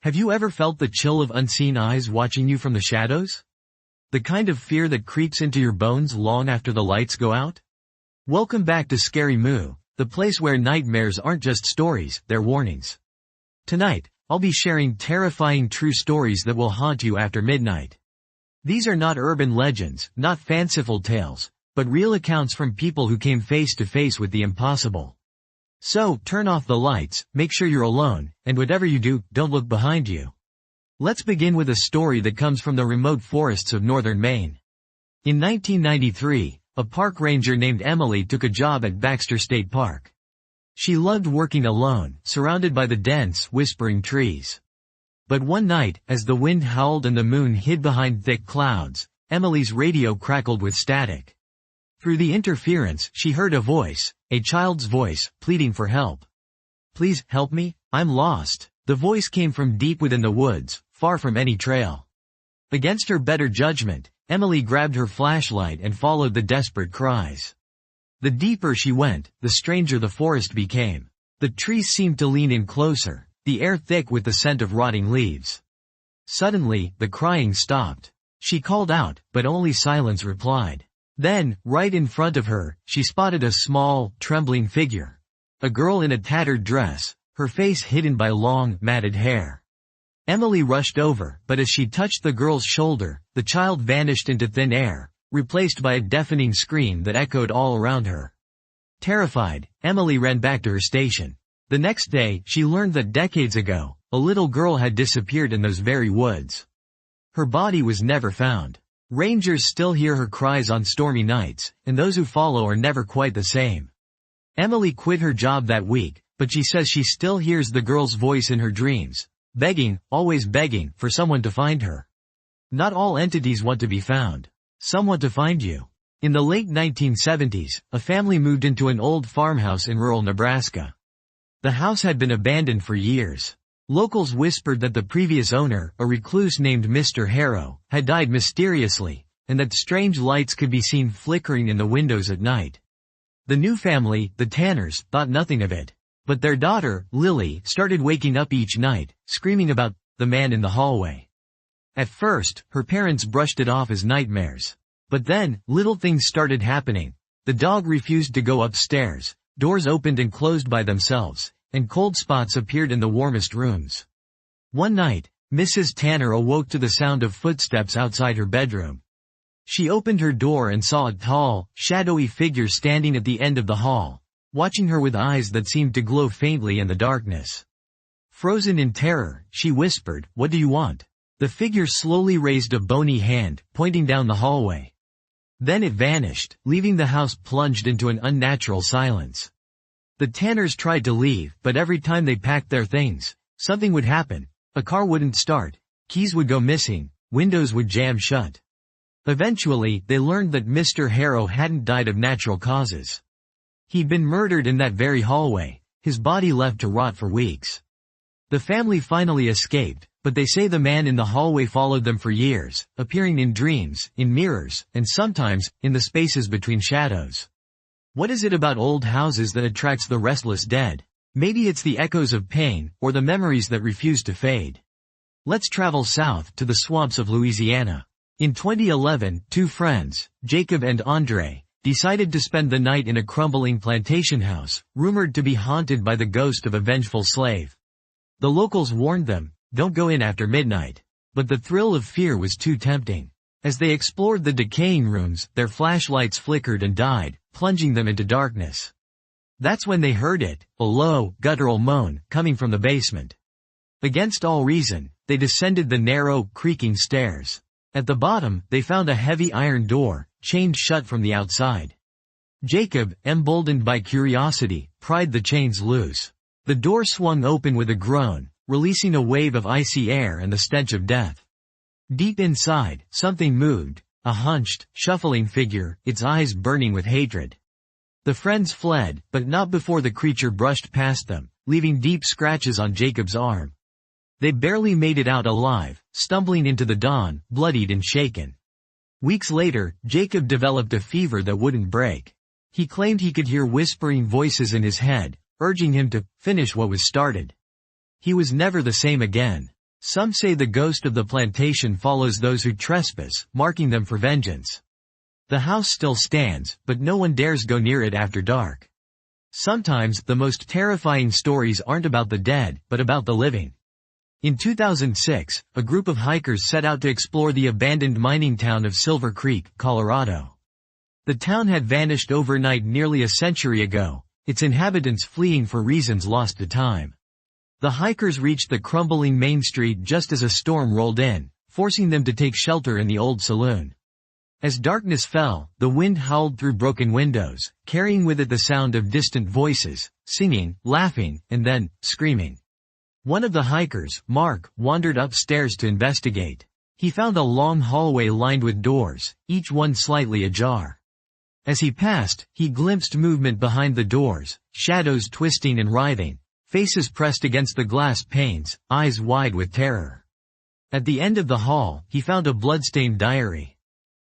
Have you ever felt the chill of unseen eyes watching you from the shadows? The kind of fear that creeps into your bones long after the lights go out? Welcome back to Scary Moo, the place where nightmares aren't just stories, they're warnings. Tonight, I'll be sharing terrifying true stories that will haunt you after midnight. These are not urban legends, not fanciful tales, but real accounts from people who came face to face with the impossible. So, turn off the lights, make sure you're alone, and whatever you do, don't look behind you. Let's begin with a story that comes from the remote forests of northern Maine. In 1993, a park ranger named Emily took a job at Baxter State Park. She loved working alone, surrounded by the dense, whispering trees. But one night, as the wind howled and the moon hid behind thick clouds, Emily's radio crackled with static. Through the interference, she heard a voice, a child's voice, pleading for help. "Please, help me, I'm lost." The voice came from deep within the woods, far from any trail. Against her better judgment, Emily grabbed her flashlight and followed the desperate cries. The deeper she went, the stranger the forest became. The trees seemed to lean in closer, the air thick with the scent of rotting leaves. Suddenly, the crying stopped. She called out, but only silence replied. Then, right in front of her, she spotted a small, trembling figure. A girl in a tattered dress, her face hidden by long, matted hair. Emily rushed over, but as she touched the girl's shoulder, the child vanished into thin air, replaced by a deafening scream that echoed all around her. Terrified, Emily ran back to her station. The next day, she learned that decades ago, a little girl had disappeared in those very woods. Her body was never found. Rangers still hear her cries on stormy nights, and those who follow are never quite the same. Emily quit her job that week, but she says she still hears the girl's voice in her dreams, begging, always begging, for someone to find her. Not all entities want to be found. Some want to find you. In the late 1970s, a family moved into an old farmhouse in rural Nebraska. The house had been abandoned for years. Locals whispered that the previous owner, a recluse named Mr. Harrow, had died mysteriously, and that strange lights could be seen flickering in the windows at night. The new family, the Tanners, thought nothing of it. But their daughter, Lily, started waking up each night, screaming about the man in the hallway. At first, her parents brushed it off as nightmares. But then, little things started happening. The dog refused to go upstairs, doors opened and closed by themselves, and cold spots appeared in the warmest rooms. One night, Mrs. Tanner awoke to the sound of footsteps outside her bedroom. She opened her door and saw a tall, shadowy figure standing at the end of the hall, watching her with eyes that seemed to glow faintly in the darkness. Frozen in terror, she whispered, "What do you want?" The figure slowly raised a bony hand, pointing down the hallway. Then it vanished, leaving the house plunged into an unnatural silence. The Tanners tried to leave, but every time they packed their things, something would happen. A car wouldn't start, keys would go missing, windows would jam shut. Eventually, they learned that Mr. Harrow hadn't died of natural causes. He'd been murdered in that very hallway, his body left to rot for weeks. The family finally escaped, but they say the man in the hallway followed them for years, appearing in dreams, in mirrors, and sometimes, in the spaces between shadows. What is it about old houses that attracts the restless dead? Maybe it's the echoes of pain, or the memories that refuse to fade. Let's travel south, to the swamps of Louisiana. In 2011, two friends, Jacob and Andre, decided to spend the night in a crumbling plantation house, rumored to be haunted by the ghost of a vengeful slave. The locals warned them, "Don't go in after midnight." But the thrill of fear was too tempting. As they explored the decaying rooms, their flashlights flickered and died, plunging them into darkness. That's when they heard it, a low, guttural moan, coming from the basement. Against all reason, they descended the narrow, creaking stairs. At the bottom, they found a heavy iron door, chained shut from the outside. Jacob, emboldened by curiosity, pried the chains loose. The door swung open with a groan, releasing a wave of icy air and the stench of death. Deep inside, something moved, a hunched, shuffling figure, its eyes burning with hatred. The friends fled, but not before the creature brushed past them, leaving deep scratches on Jacob's arm. They barely made it out alive, stumbling into the dawn, bloodied and shaken. Weeks later, Jacob developed a fever that wouldn't break. He claimed he could hear whispering voices in his head, urging him to finish what was started. He was never the same again. Some say the ghost of the plantation follows those who trespass, marking them for vengeance. The house still stands, but no one dares go near it after dark. Sometimes the most terrifying stories aren't about the dead, but about the living. In 2006, a group of hikers set out to explore the abandoned mining town of Silver Creek, Colorado. The town had vanished overnight nearly a century ago, its inhabitants fleeing for reasons lost to time. The hikers reached the crumbling main street just as a storm rolled in, forcing them to take shelter in the old saloon. As darkness fell, the wind howled through broken windows, carrying with it the sound of distant voices, singing, laughing, and then, screaming. One of the hikers, Mark, wandered upstairs to investigate. He found a long hallway lined with doors, each one slightly ajar. As he passed, he glimpsed movement behind the doors, shadows twisting and writhing, faces pressed against the glass panes, eyes wide with terror. At the end of the hall, he found a bloodstained diary.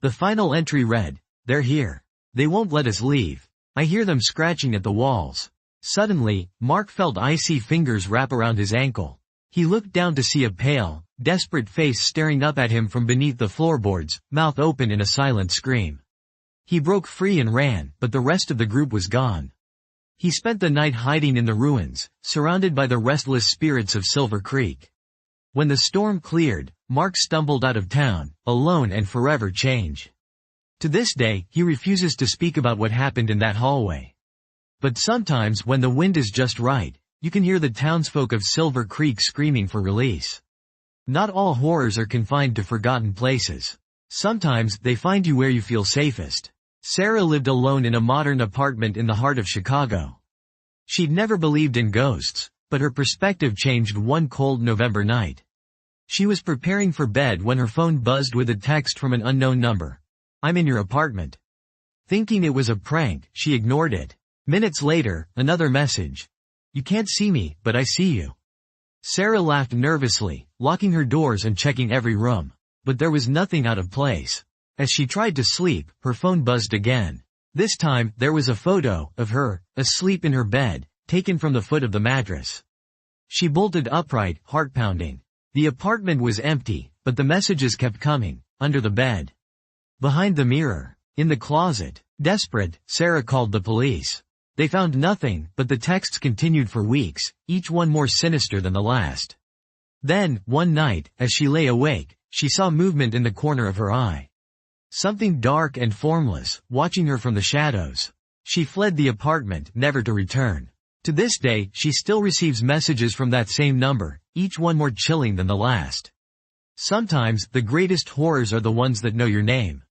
The final entry read, "They're here. They won't let us leave. I hear them scratching at the walls." Suddenly, Mark felt icy fingers wrap around his ankle. He looked down to see a pale, desperate face staring up at him from beneath the floorboards, mouth open in a silent scream. He broke free and ran, but the rest of the group was gone. He spent the night hiding in the ruins, surrounded by the restless spirits of Silver Creek. When the storm cleared, Mark stumbled out of town, alone and forever changed. To this day, he refuses to speak about what happened in that hallway. But sometimes when the wind is just right, you can hear the townsfolk of Silver Creek screaming for release. Not all horrors are confined to forgotten places. Sometimes they find you where you feel safest. Sarah lived alone in a modern apartment in the heart of Chicago. She'd never believed in ghosts, but her perspective changed one cold November night. She was preparing for bed when her phone buzzed with a text from an unknown number. "I'm in your apartment." Thinking it was a prank, she ignored it. Minutes later, another message. "You can't see me, but I see you." Sarah laughed nervously, locking her doors and checking every room. But there was nothing out of place. As she tried to sleep, her phone buzzed again. This time, there was a photo of her, asleep in her bed, taken from the foot of the mattress. She bolted upright, heart pounding. The apartment was empty, but the messages kept coming, under the bed, behind the mirror, in the closet. Desperate, Sarah called the police. They found nothing, but the texts continued for weeks, each one more sinister than the last. Then, one night, as she lay awake, she saw movement in the corner of her eye. Something dark and formless, watching her from the shadows. She fled the apartment, never to return. To this day, she still receives messages from that same number, each one more chilling than the last. Sometimes, the greatest horrors are the ones that know your name.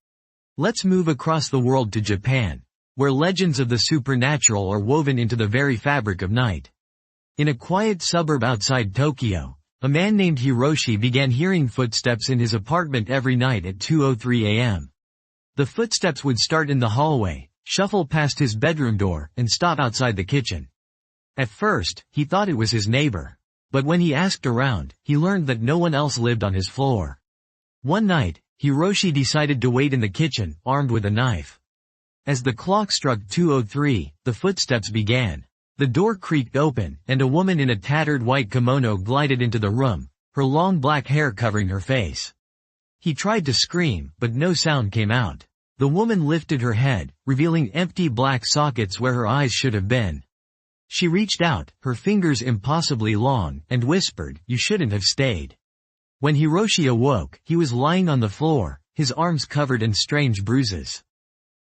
Let's move across the world to Japan, where legends of the supernatural are woven into the very fabric of night. In a quiet suburb outside Tokyo, a man named Hiroshi began hearing footsteps in his apartment every night at 2:03 a.m. The footsteps would start in the hallway, shuffle past his bedroom door, and stop outside the kitchen. At first, he thought it was his neighbor. But when he asked around, he learned that no one else lived on his floor. One night, Hiroshi decided to wait in the kitchen, armed with a knife. As the clock struck 2:03, the footsteps began. The door creaked open, and a woman in a tattered white kimono glided into the room, her long black hair covering her face. He tried to scream, but no sound came out. The woman lifted her head, revealing empty black sockets where her eyes should have been. She reached out, her fingers impossibly long, and whispered, "You shouldn't have stayed." When Hiroshi awoke, he was lying on the floor, his arms covered in strange bruises.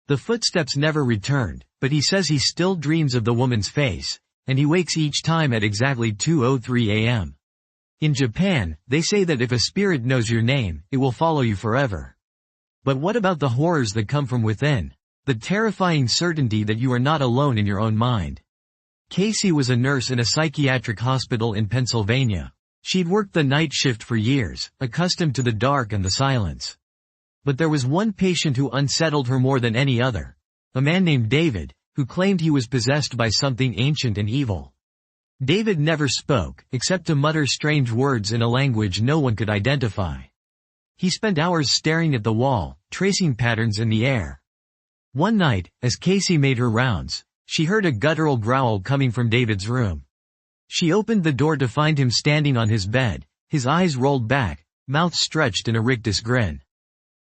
The footsteps never returned, but he says he still dreams of the woman's face, and he wakes each time at exactly 2:03 a.m. In Japan, they say that if a spirit knows your name, it will follow you forever. But what about the horrors that come from within? The terrifying certainty that you are not alone in your own mind. Casey was a nurse in a psychiatric hospital in Pennsylvania. She'd worked the night shift for years, accustomed to the dark and the silence. But there was one patient who unsettled her more than any other. A man named David, who claimed he was possessed by something ancient and evil. David never spoke, except to mutter strange words in a language no one could identify. He spent hours staring at the wall, tracing patterns in the air. One night, as Casey made her rounds, she heard a guttural growl coming from David's room. She opened the door to find him standing on his bed, His eyes rolled back, mouth stretched in a rictus grin.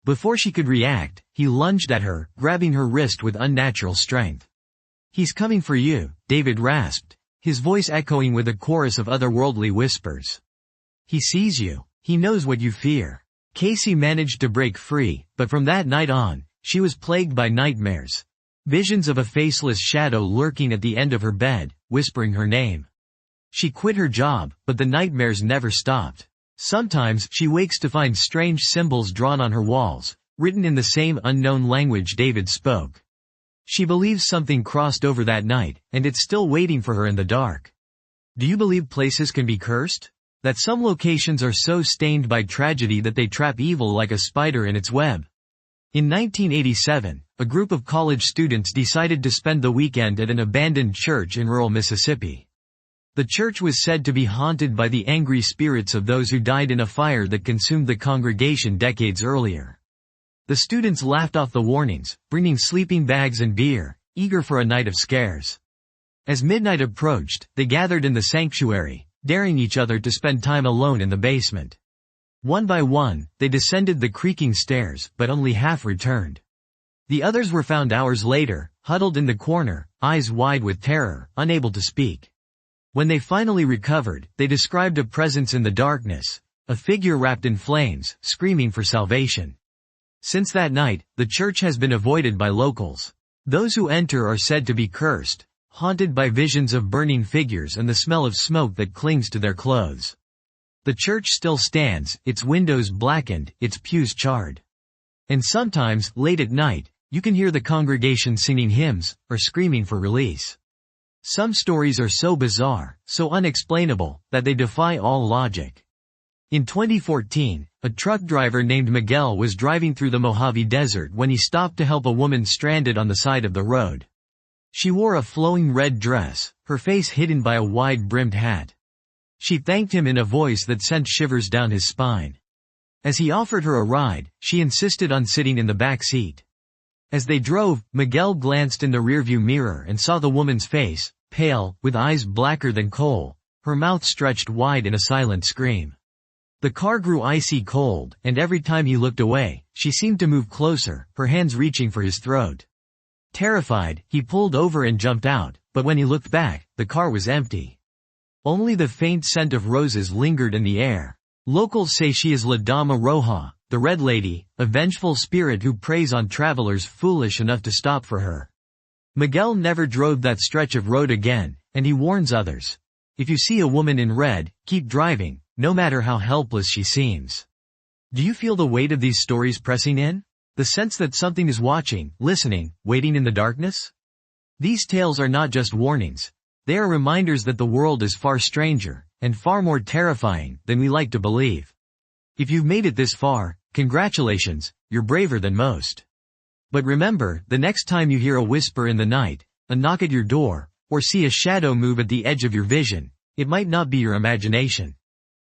Before she could react, he lunged at her, grabbing her wrist with unnatural strength. "He's coming for you," David rasped, his voice echoing with a chorus of otherworldly whispers. "He sees you. He knows what you fear." Casey managed to break free, but from that night on, she was plagued by nightmares. Visions of a faceless shadow lurking at the end of her bed, whispering her name. She quit her job, but the nightmares never stopped. Sometimes she wakes to find strange symbols drawn on her walls, written in the same unknown language David spoke. She believes something crossed over that night, and it's still waiting for her in the dark. Do you believe places can be cursed? That some locations are so stained by tragedy that they trap evil like a spider in its web? In 1987, a group of college students decided to spend the weekend at an abandoned church in rural Mississippi. The church was said to be haunted by the angry spirits of those who died in a fire that consumed the congregation decades earlier. The students laughed off the warnings, bringing sleeping bags and beer, eager for a night of scares. As midnight approached, they gathered in the sanctuary, daring each other to spend time alone in the basement. One by one, they descended the creaking stairs, but only half returned. The others were found hours later, huddled in the corner, eyes wide with terror, unable to speak. When they finally recovered, they described a presence in the darkness, a figure wrapped in flames, screaming for salvation. Since that night, the church has been avoided by locals. Those who enter are said to be cursed, haunted by visions of burning figures and the smell of smoke that clings to their clothes. The church still stands, its windows blackened, its pews charred. And sometimes, late at night, you can hear the congregation singing hymns, or screaming for release. Some stories are so bizarre, so unexplainable, that they defy all logic. In 2014, a truck driver named Miguel was driving through the Mojave Desert when he stopped to help a woman stranded on the side of the road. She wore a flowing red dress, her face hidden by a wide-brimmed hat. She thanked him in a voice that sent shivers down his spine. As he offered her a ride, she insisted on sitting in the back seat. As they drove, Miguel glanced in the rearview mirror and saw the woman's face, pale, with eyes blacker than coal, her mouth stretched wide in a silent scream. The car grew icy cold, and every time he looked away, she seemed to move closer, her hands reaching for his throat. Terrified, he pulled over and jumped out, but when he looked back, the car was empty. Only the faint scent of roses lingered in the air. Locals say she is La Dama Roja, the Red Lady, a vengeful spirit who preys on travelers foolish enough to stop for her. Miguel never drove that stretch of road again, and he warns others. If you see a woman in red, keep driving, no matter how helpless she seems. Do you feel the weight of these stories pressing in? The sense that something is watching, listening, waiting in the darkness? These tales are not just warnings. They are reminders that the world is far stranger, and far more terrifying, than we like to believe. If you've made it this far, congratulations, you're braver than most. But remember, the next time you hear a whisper in the night, a knock at your door, or see a shadow move at the edge of your vision, it might not be your imagination.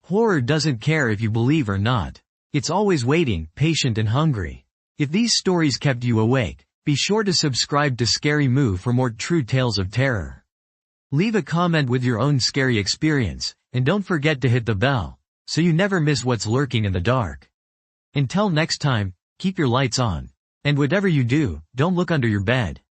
Horror doesn't care if you believe or not. It's always waiting, patient and hungry. If these stories kept you awake, be sure to subscribe to Scary Moo for more true tales of terror. Leave a comment with your own scary experience, and don't forget to hit the bell, so you never miss what's lurking in the dark. Until next time, keep your lights on. And whatever you do, don't look under your bed.